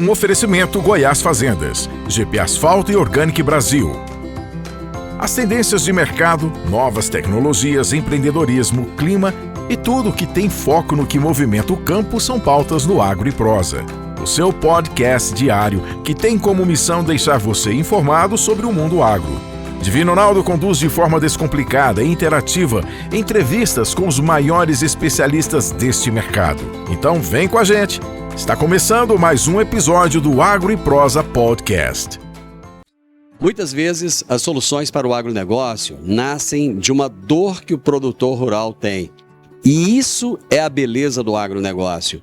Um oferecimento Goiás Fazendas, GP Asfalto e Organic Brasil. As tendências de mercado, novas tecnologias, empreendedorismo, clima e tudo que tem foco no que movimenta o campo são pautas no Agro e Prosa. O seu podcast diário que tem como missão deixar você informado sobre o mundo agro. Divino Ronaldo conduz de forma descomplicada e interativa entrevistas com os maiores especialistas deste mercado. Então vem com a gente! Está começando mais um episódio do Agro e Prosa Podcast. Muitas vezes as soluções para o agronegócio nascem de uma dor que o produtor rural tem. E isso é a beleza do agronegócio.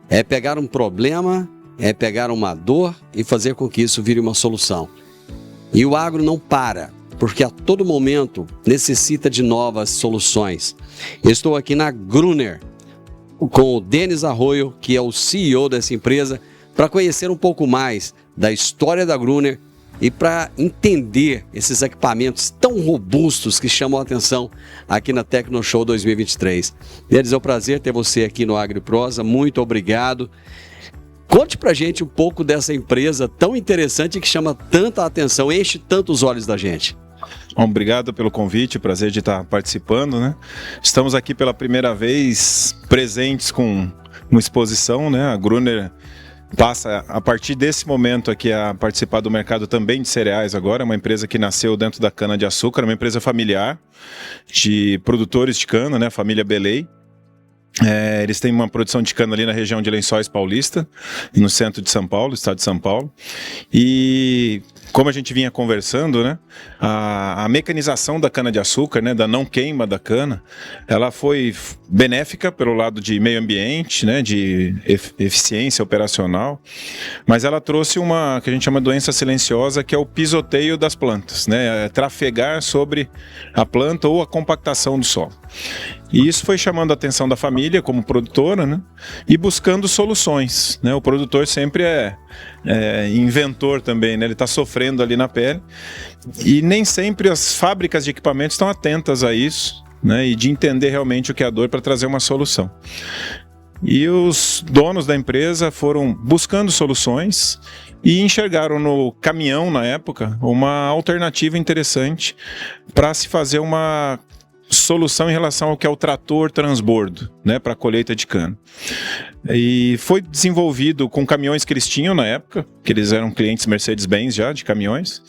É pegar um problema, é pegar uma dor e fazer com que isso vire uma solução. E o agro não para, porque a todo momento necessita de novas soluções. Estou aqui na Gruner com o Denis Arroio, que é o CEO dessa empresa, para conhecer um pouco mais da história da Gruner e para entender esses equipamentos tão robustos que chamam a atenção aqui na TecnoShow 2023. Denis, é um prazer ter você aqui no Agro e Prosa, muito obrigado. Conte pra gente um pouco dessa empresa tão interessante que chama tanta atenção, enche tantos olhos da gente. Bom, obrigado pelo convite, prazer de estar participando, né? Estamos aqui pela primeira vez presentes com uma exposição, né? A Gruner passa a partir desse momento aqui a participar do mercado também de cereais agora, é uma empresa que nasceu dentro da cana-de-açúcar, uma empresa familiar de produtores de cana, né? A família Belay. Eles têm uma produção de cana ali na região de Lençóis Paulista, no centro de São Paulo, estado de São Paulo. E como a gente vinha conversando, né, a mecanização da cana-de-açúcar, né, da não queima da cana, ela foi benéfica pelo lado de meio ambiente, né, de eficiência operacional, mas ela trouxe uma que a gente chama de doença silenciosa, que é o pisoteio das plantas, né, trafegar sobre a planta ou a compactação do solo. E isso foi chamando a atenção da família como produtora, né? E buscando soluções, né? O produtor sempre é inventor também, né? Ele está sofrendo ali na pele. E nem sempre as fábricas de equipamentos estão atentas a isso, né? E de entender realmente o que é a dor para trazer uma solução. E os donos da empresa foram buscando soluções e enxergaram no caminhão, na época, uma alternativa interessante para se fazer uma solução em relação ao que é o trator transbordo, né, para a colheita de cana. E foi desenvolvido com caminhões que eles tinham na época, que eles eram clientes Mercedes-Benz já, de caminhões.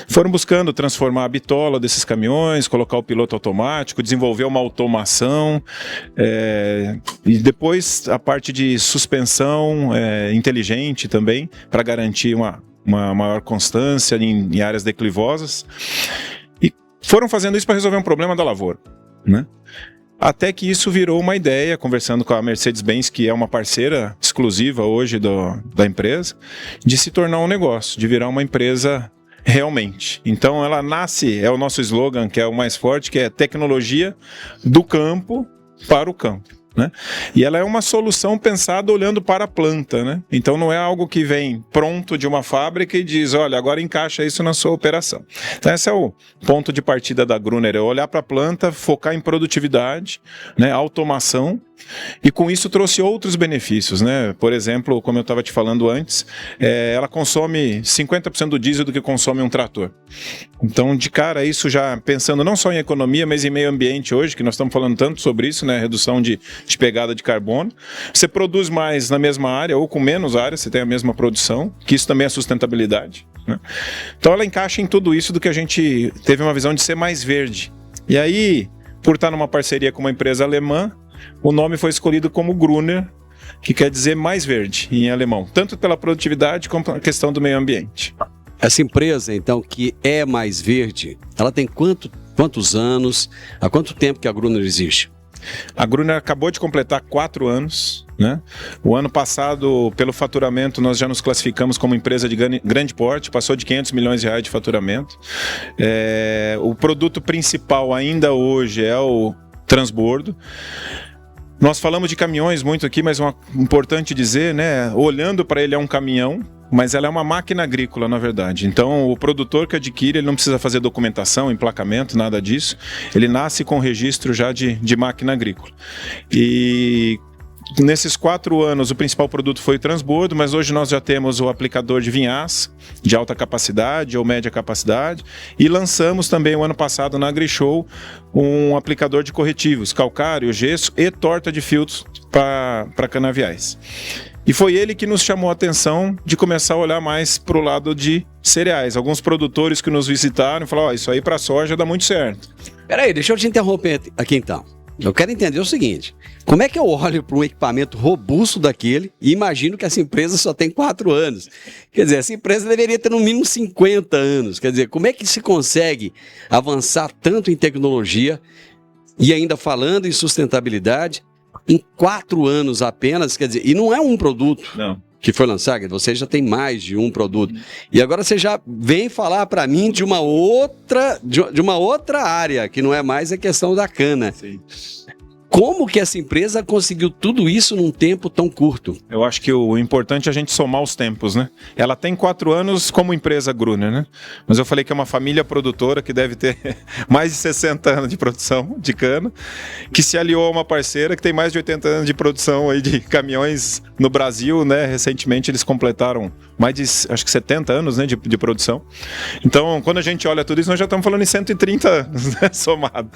Foram buscando transformar a bitola desses caminhões, colocar o piloto automático, desenvolver uma automação, e depois a parte de suspensão inteligente também, para garantir uma maior constância em áreas declivosas. Foram fazendo isso para resolver um problema da lavoura, né? Até que isso virou uma ideia, conversando com a Mercedes-Benz, que é uma parceira exclusiva hoje da empresa, de se tornar um negócio, de virar uma empresa realmente. Então ela nasce, é o nosso slogan, que é o mais forte, que é tecnologia do campo para o campo, né? E ela é uma solução pensada olhando para a planta, né? Então não é algo que vem pronto de uma fábrica e diz, olha, agora encaixa isso na sua operação. Então esse é o ponto de partida da Gruner, é olhar para a planta, focar em produtividade, né, automação, e com isso trouxe outros benefícios, né? Por exemplo, como eu estava te falando antes, ela consome 50% do diesel do que consome um trator. Então, de cara, isso já pensando não só em economia, mas em meio ambiente hoje, que nós estamos falando tanto sobre isso, né? Redução de pegada de carbono. Você produz mais na mesma área ou com menos área, você tem a mesma produção, que isso também é sustentabilidade, né? Então, ela encaixa em tudo isso do que a gente teve uma visão de ser mais verde. E aí, por estar numa parceria com uma empresa alemã, o nome foi escolhido como Gruner, que quer dizer mais verde em alemão, tanto pela produtividade como pela questão do meio ambiente. Essa empresa, então, que é mais verde, ela tem quantos anos, há quanto tempo que a Gruner existe? A Gruner acabou de completar 4 anos, né? O ano passado, pelo faturamento, nós já nos classificamos como empresa de grande porte, passou de 500 milhões de reais de faturamento. O produto principal ainda hoje é o transbordo. Nós falamos de caminhões muito aqui, mas é importante dizer, né? Olhando para ele é um caminhão, mas ela é uma máquina agrícola, na verdade. Então, o produtor que adquire, ele não precisa fazer documentação, emplacamento, nada disso. Ele nasce com registro já de máquina agrícola. E Nesses 4 anos, o principal produto foi o transbordo, mas hoje nós já temos o aplicador de vinhaça, de alta capacidade ou média capacidade, e lançamos também o ano passado na AgriShow um aplicador de corretivos, calcário, gesso e torta de filtros para canaviais. E foi ele que nos chamou a atenção de começar a olhar mais para o lado de cereais. Alguns produtores que nos visitaram falaram, isso aí para soja dá muito certo. Peraí, deixa eu te interromper aqui então. Eu quero entender o seguinte, como é que eu olho para um equipamento robusto daquele e imagino que essa empresa só tem 4 anos? Quer dizer, essa empresa deveria ter no mínimo 50 anos. Quer dizer, como é que se consegue avançar tanto em tecnologia e ainda falando em sustentabilidade em 4 anos apenas? Quer dizer, e não é um produto. Não. Que foi lançado, você já tem mais de um produto. E agora você já vem falar para mim de uma outra área, que não é mais a questão da cana. Sim. Como que essa empresa conseguiu tudo isso num tempo tão curto? Eu acho que o importante é a gente somar os tempos, né? Ela tem 4 anos como empresa Gruner, né? Mas eu falei que é uma família produtora que deve ter mais de 60 anos de produção de cana, que se aliou a uma parceira que tem mais de 80 anos de produção aí de caminhões no Brasil, né? Recentemente eles completaram mais de, acho que 70 anos, né, de produção. Então, quando a gente olha tudo isso, nós já estamos falando em 130 anos, né, somado.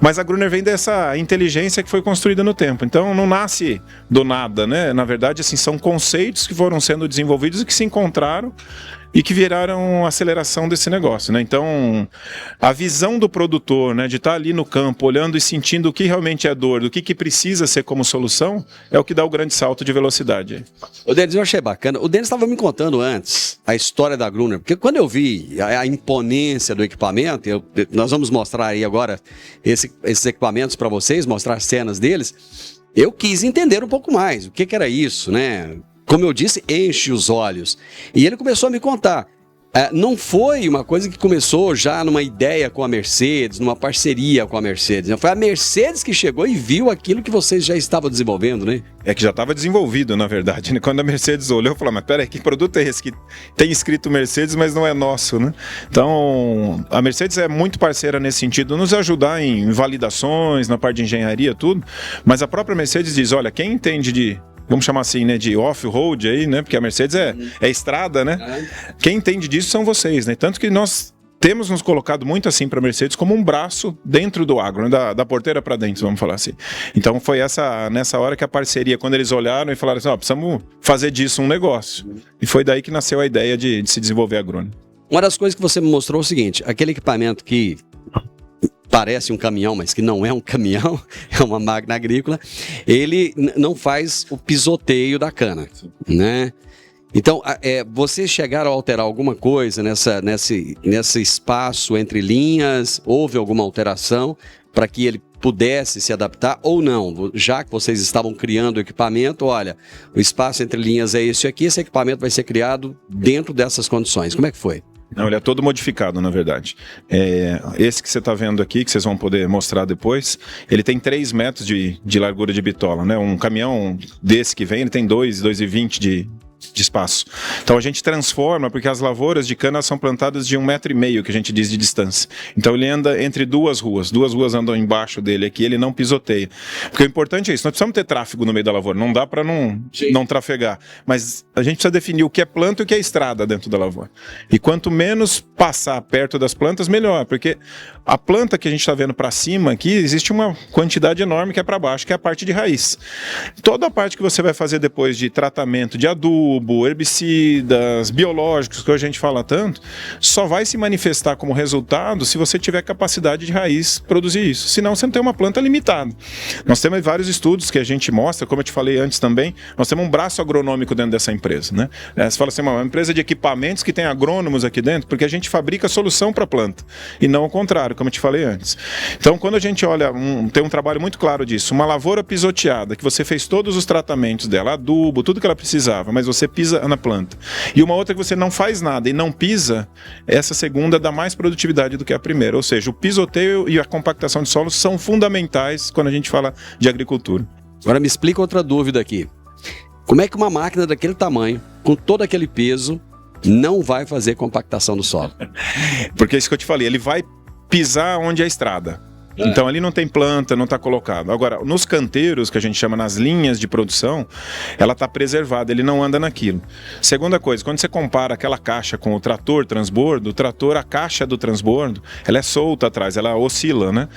Mas a Gruner vem dessa inteligência que foi construída no tempo. Então, não nasce do nada, né? Na verdade, assim, são conceitos que foram sendo desenvolvidos e que se encontraram e que viraram aceleração desse negócio, né? Então, a visão do produtor, né, de estar ali no campo, olhando e sentindo o que realmente é dor, do que precisa ser como solução, é o que dá o grande salto de velocidade. O Denis, eu achei bacana. O Denis estava me contando antes a história da Gruner, porque quando eu vi a imponência do equipamento, nós vamos mostrar aí agora esses equipamentos para vocês, mostrar cenas deles, eu quis entender um pouco mais o que era isso, né? Como eu disse, enche os olhos. E ele começou a me contar. Não foi uma coisa que começou já numa ideia com a Mercedes, numa parceria com a Mercedes. Foi a Mercedes que chegou e viu aquilo que vocês já estavam desenvolvendo, né? É que já estava desenvolvido, na verdade, né? Quando a Mercedes olhou, falou, mas peraí, que produto é esse que tem escrito Mercedes, mas não é nosso, né? Então, a Mercedes é muito parceira nesse sentido, nos ajudar em validações, na parte de engenharia, tudo. Mas a própria Mercedes diz, olha, quem entende de... vamos chamar assim, né, de off-road aí, né, porque a Mercedes é estrada, né, quem entende disso são vocês, né, tanto que nós temos nos colocado muito assim para a Mercedes como um braço dentro do agro, né, da porteira para dentro, vamos falar assim. Então foi nessa hora que a parceria, quando eles olharam e falaram assim, precisamos fazer disso um negócio, e foi daí que nasceu a ideia de se desenvolver a Gruner. Uma das coisas que você me mostrou é o seguinte, aquele equipamento que parece um caminhão, mas que não é um caminhão, é uma máquina agrícola, ele não faz o pisoteio da cana, né? Então, vocês chegaram a alterar alguma coisa nesse espaço entre linhas? Houve alguma alteração para que ele pudesse se adaptar ou não? Já que vocês estavam criando o equipamento, olha, o espaço entre linhas é esse aqui, esse equipamento vai ser criado dentro dessas condições. Como é que foi? Não, ele é todo modificado, na verdade. Esse que você está vendo aqui, que vocês vão poder mostrar depois, ele tem 3 metros de largura de bitola, né? Um caminhão desse que vem, ele tem 2,20 de espaço. Então a gente transforma, porque as lavouras de cana são plantadas de 1,5 metro, que a gente diz de distância. Então ele anda entre 2 ruas andam embaixo dele aqui, ele não pisoteia. Porque o importante é isso, nós precisamos ter tráfego no meio da lavoura, não dá para não trafegar. Mas a gente precisa definir o que é planta e o que é estrada dentro da lavoura. E quanto menos passar perto das plantas, melhor, porque a planta que a gente está vendo para cima aqui, existe uma quantidade enorme que é para baixo, que é a parte de raiz. Toda a parte que você vai fazer depois de tratamento de adubo, herbicidas, biológicos, que a gente fala tanto, só vai se manifestar como resultado se você tiver capacidade de raiz produzir isso. Senão você não tem uma planta limitada. Nós temos vários estudos que a gente mostra, como eu te falei antes também, nós temos um braço agronômico dentro dessa empresa, né? Você fala assim, uma empresa de equipamentos que tem agrônomos aqui dentro, porque a gente fabrica solução para a planta, e não o contrário, como eu te falei antes. Então, quando a gente olha, tem um trabalho muito claro disso, uma lavoura pisoteada, que você fez todos os tratamentos dela, adubo, tudo que ela precisava, mas você pisa na planta. E uma outra que você não faz nada e não pisa, essa segunda dá mais produtividade do que a primeira. Ou seja, o pisoteio e a compactação de solo são fundamentais quando a gente fala de agricultura. Agora me explica outra dúvida aqui. Como é que uma máquina daquele tamanho, com todo aquele peso, não vai fazer compactação do solo? Porque é isso que eu te falei, ele vai pisar onde é a estrada. Então ali não tem planta, não está colocado. Agora, nos canteiros, que a gente chama nas linhas de produção, ela está preservada, ele não anda naquilo. Segunda coisa, quando você compara aquela caixa com o trator transbordo, o trator, a caixa do transbordo, ela é solta atrás, ela oscila, né?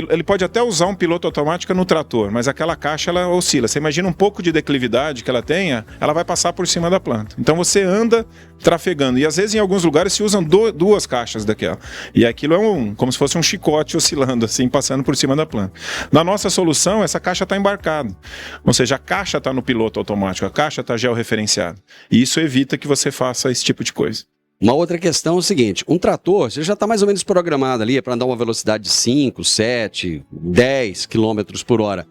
Ele pode até usar um piloto automático no trator, mas aquela caixa ela oscila. Você imagina um pouco de declividade que ela tenha, ela vai passar por cima da planta. Então você anda trafegando. E às vezes em alguns lugares se usam duas caixas daquela. E aquilo é como se fosse um chicote oscilando, assim, passando por cima da planta. Na nossa solução, essa caixa está embarcada. Ou seja, a caixa está no piloto automático, a caixa está georreferenciada. E isso evita que você faça esse tipo de coisa. Uma outra questão é o seguinte, um trator, você já está mais ou menos programado ali para andar uma velocidade de 5, 7, 10 km por hora.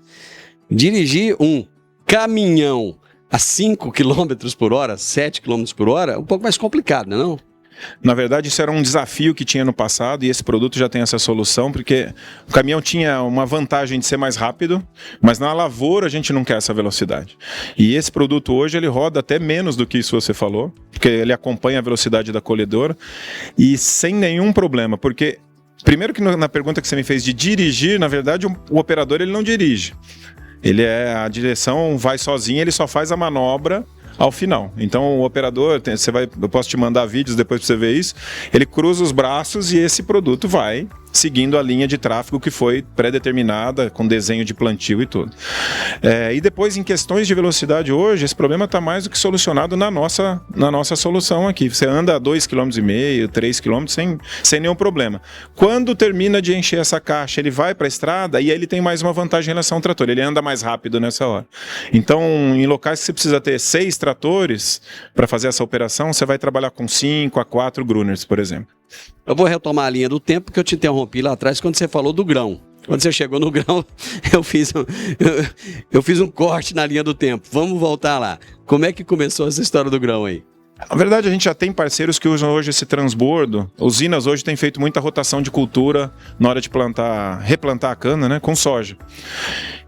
Dirigir um caminhão a 5 km por hora, 7 km por hora, é um pouco mais complicado, não é não? Na verdade, isso era um desafio que tinha no passado e esse produto já tem essa solução, porque o caminhão tinha uma vantagem de ser mais rápido, mas na lavoura a gente não quer essa velocidade. E esse produto hoje ele roda até menos do que isso você falou, porque ele acompanha a velocidade da colhedora e sem nenhum problema, porque primeiro que na pergunta que você me fez de dirigir, na verdade o operador ele não dirige. A direção vai sozinha, ele só faz a manobra ao final. Então o operador, eu posso te mandar vídeos depois para você ver isso, ele cruza os braços e esse produto vai seguindo a linha de tráfego que foi pré-determinada, com desenho de plantio e tudo. E depois, em questões de velocidade hoje, esse problema está mais do que solucionado na nossa solução aqui. Você anda a 2,5 km, 3 km sem nenhum problema. Quando termina de encher essa caixa, ele vai para a estrada e aí ele tem mais uma vantagem em relação ao trator, ele anda mais rápido nessa hora. Então, em locais que você precisa ter 6 tratores para fazer essa operação, você vai trabalhar com 5 a 4 Gruners, por exemplo. Eu vou retomar a linha do tempo, porque eu te interrompi lá atrás quando você falou do grão. Quando você chegou no grão, eu fiz um corte na linha do tempo. Vamos voltar lá. Como é que começou essa história do grão aí? Na verdade, a gente já tem parceiros que usam hoje esse transbordo. Usinas hoje têm feito muita rotação de cultura na hora de replantar a cana, né, com soja.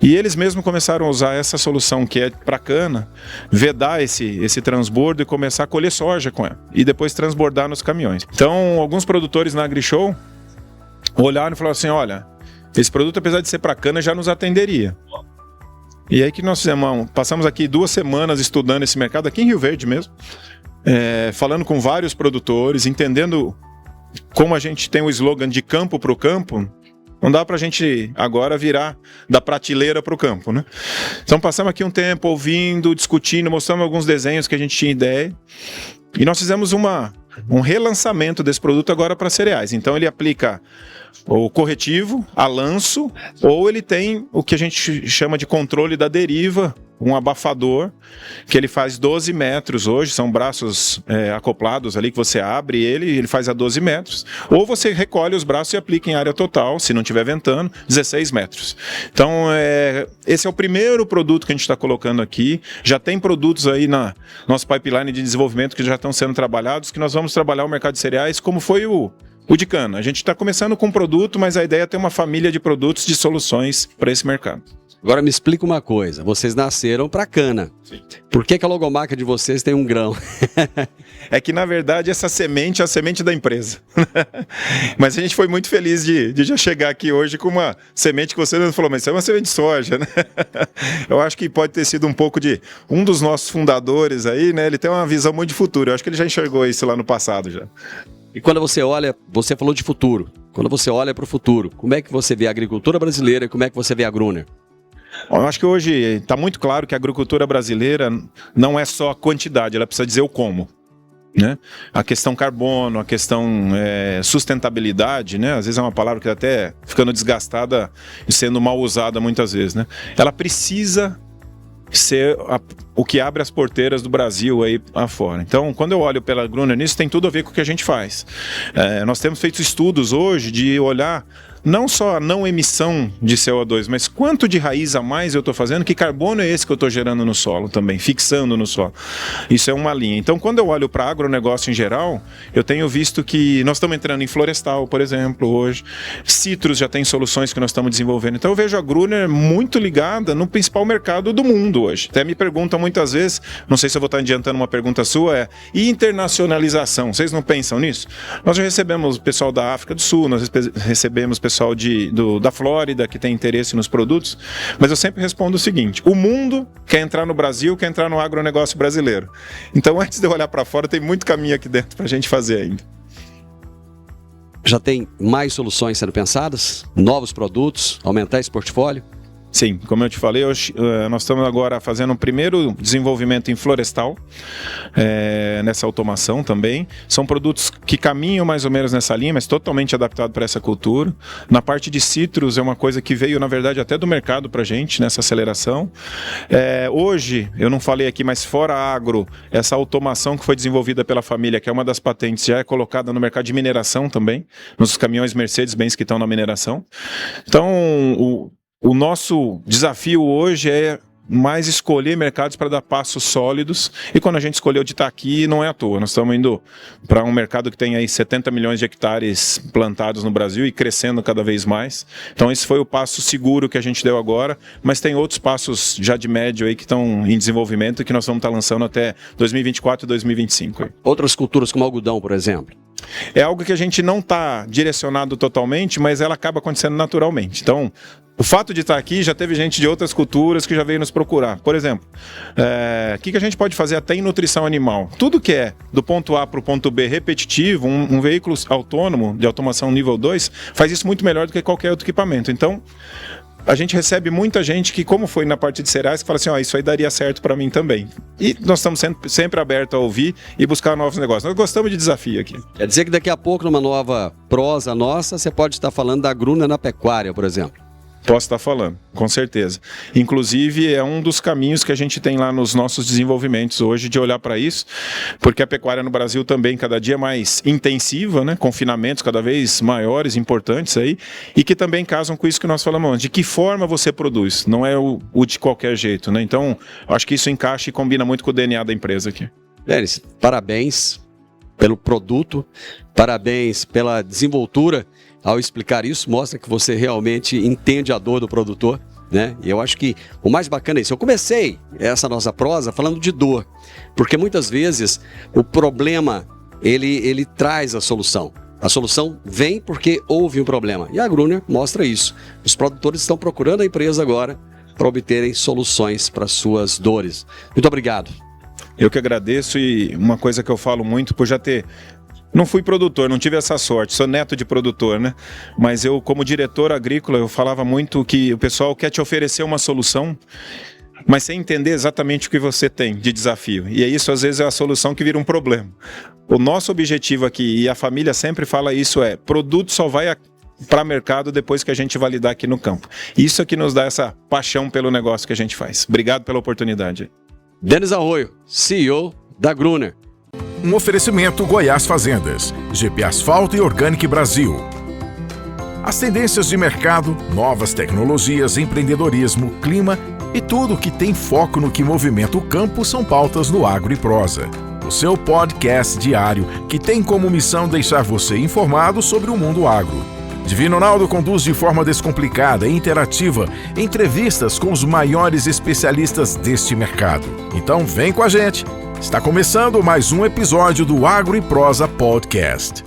E eles mesmos começaram a usar essa solução que é para cana, vedar esse transbordo e começar a colher soja com ela. E depois transbordar nos caminhões. Então, alguns produtores na AgriShow olharam e falaram assim, olha, esse produto, apesar de ser para cana, já nos atenderia. E aí que nós fizemos, passamos aqui 2 semanas estudando esse mercado, aqui em Rio Verde mesmo, falando com vários produtores, entendendo como a gente tem o slogan de campo para o campo, não dá para a gente agora virar da prateleira para o campo, né? Então passamos aqui um tempo ouvindo, discutindo, mostrando alguns desenhos que a gente tinha ideia e nós fizemos um relançamento desse produto agora para cereais. Então ele aplica o corretivo, a lanço, ou ele tem o que a gente chama de controle da deriva, um abafador, que ele faz 12 metros hoje, são braços acoplados ali que você abre ele faz a 12 metros, ou você recolhe os braços e aplica em área total, se não estiver ventando, 16 metros. Então, esse é o primeiro produto que a gente está colocando aqui, já tem produtos aí na nosso pipeline de desenvolvimento que já estão sendo trabalhados, que nós vamos trabalhar o mercado de cereais, como foi o de cana. A gente está começando com um produto, mas a ideia é ter uma família de produtos, de soluções para esse mercado. Agora me explica uma coisa, vocês nasceram para cana. Sim. Por que a logomarca de vocês tem um grão? É que na verdade essa semente é a semente da empresa. Mas a gente foi muito feliz de já chegar aqui hoje com uma semente que você não falou, mas isso é uma semente de soja, né? Eu acho que pode ter sido um pouco de um dos nossos fundadores aí, né? Ele tem uma visão muito de futuro, eu acho que ele já enxergou isso lá no passado já. E quando você olha, você falou de futuro, quando você olha para o futuro, como é que você vê a agricultura brasileira e como é que você vê a Gruner? Eu acho que hoje está muito claro que a agricultura brasileira não é só a quantidade, ela precisa dizer o como. Né? A questão carbono, a questão sustentabilidade, né? Às vezes é uma palavra que está até ficando desgastada e sendo mal usada muitas vezes. Né? Ela precisa ser o que abre as porteiras do Brasil aí afora. Então, quando eu olho pela Gruner nisso, tem tudo a ver com o que a gente faz. Nós temos feito estudos hoje de olhar não só a não emissão de CO2, mas quanto de raiz a mais eu estou fazendo, que carbono é esse que eu estou gerando no solo também, fixando no solo. Isso é uma linha. Então, quando eu olho para agronegócio em geral, eu tenho visto que nós estamos entrando em florestal, por exemplo, hoje. Citros já tem soluções que nós estamos desenvolvendo. Então, eu vejo a Gruner muito ligada no principal mercado do mundo hoje. Até me perguntam muitas vezes, não sei se eu vou estar adiantando uma pergunta sua, e internacionalização? Vocês não pensam nisso? Nós já recebemos o pessoal da África do Sul, nós recebemos o pessoal pessoal da Flórida que tem interesse nos produtos, mas eu sempre respondo o seguinte: o mundo quer entrar no Brasil, quer entrar no agronegócio brasileiro. Então, antes de eu olhar para fora, tem muito caminho aqui dentro para a gente fazer ainda. Já tem mais soluções sendo pensadas? Novos produtos? Aumentar esse portfólio? Sim, como eu te falei, nós estamos agora fazendo um primeiro desenvolvimento em florestal, nessa automação também. São produtos que caminham mais ou menos nessa linha, mas totalmente adaptado para essa cultura. Na parte de citros é uma coisa que veio, na verdade, até do mercado para a gente, nessa aceleração. Hoje, eu não falei aqui, mas fora agro, essa automação que foi desenvolvida pela família, que é uma das patentes, já é colocada no mercado de mineração também, nos caminhões Mercedes-Benz que estão na mineração. Então, o nosso desafio hoje é mais escolher mercados para dar passos sólidos, e quando a gente escolheu de estar aqui, não é à toa. Nós estamos indo para um mercado que tem aí 70 milhões de hectares plantados no Brasil e crescendo cada vez mais. Então esse foi o passo seguro que a gente deu agora, mas tem outros passos já de médio aí que estão em desenvolvimento e que nós vamos estar lançando até 2024 e 2025. Outras culturas como algodão, por exemplo? É algo que a gente não está direcionado totalmente, mas ela acaba acontecendo naturalmente. Então, o fato de estar aqui, já teve gente de outras culturas que já veio nos procurar. Por exemplo, o que a gente pode fazer até em nutrição animal? Tudo que é do ponto A para o ponto B repetitivo, um veículo autônomo de automação nível 2, faz isso muito melhor do que qualquer outro equipamento. Então, a gente recebe muita gente que, como foi na parte de cereais, que fala assim, isso aí daria certo para mim também. E nós estamos sempre abertos a ouvir e buscar novos negócios. Nós gostamos de desafio aqui. Quer dizer que daqui a pouco, numa nova prosa nossa, você pode estar falando da Gruner na pecuária, por exemplo? Posso estar falando, com certeza. Inclusive, é um dos caminhos que a gente tem lá nos nossos desenvolvimentos hoje, de olhar para isso, porque a pecuária no Brasil também cada dia mais intensiva, né? Confinamentos cada vez maiores, importantes aí, e que também casam com isso que nós falamos antes, de que forma você produz, não é o de qualquer jeito, né? Então, acho que isso encaixa e combina muito com o DNA da empresa aqui. Denis, parabéns pelo produto, parabéns pela desenvoltura. Ao explicar isso, mostra que você realmente entende a dor do produtor, né? E eu acho que o mais bacana é isso. Eu comecei essa nossa prosa falando de dor, porque muitas vezes o problema, ele traz a solução. A solução vem porque houve um problema. E a Gruner mostra isso. Os produtores estão procurando a empresa agora para obterem soluções para suas dores. Muito obrigado. Eu que agradeço, e uma coisa que eu falo muito, por já ter... Não fui produtor, não tive essa sorte, sou neto de produtor, né? Mas eu, como diretor agrícola, eu falava muito que o pessoal quer te oferecer uma solução, mas sem entender exatamente o que você tem de desafio. E isso, às vezes, é a solução que vira um problema. O nosso objetivo aqui, e a família sempre fala isso, produto só vai para mercado depois que a gente validar aqui no campo. Isso é que nos dá essa paixão pelo negócio que a gente faz. Obrigado pela oportunidade. Denis Arroio, CEO da Gruner. Um oferecimento Goiás Fazendas, GP Asfalto e Organic Brasil. As tendências de mercado, novas tecnologias, empreendedorismo, clima e tudo que tem foco no que movimenta o campo são pautas no Agro e Prosa. O seu podcast diário que tem como missão deixar você informado sobre o mundo agro. Divino Ronaldo conduz de forma descomplicada e interativa entrevistas com os maiores especialistas deste mercado. Então vem com a gente! Está começando mais um episódio do Agro e Prosa Podcast.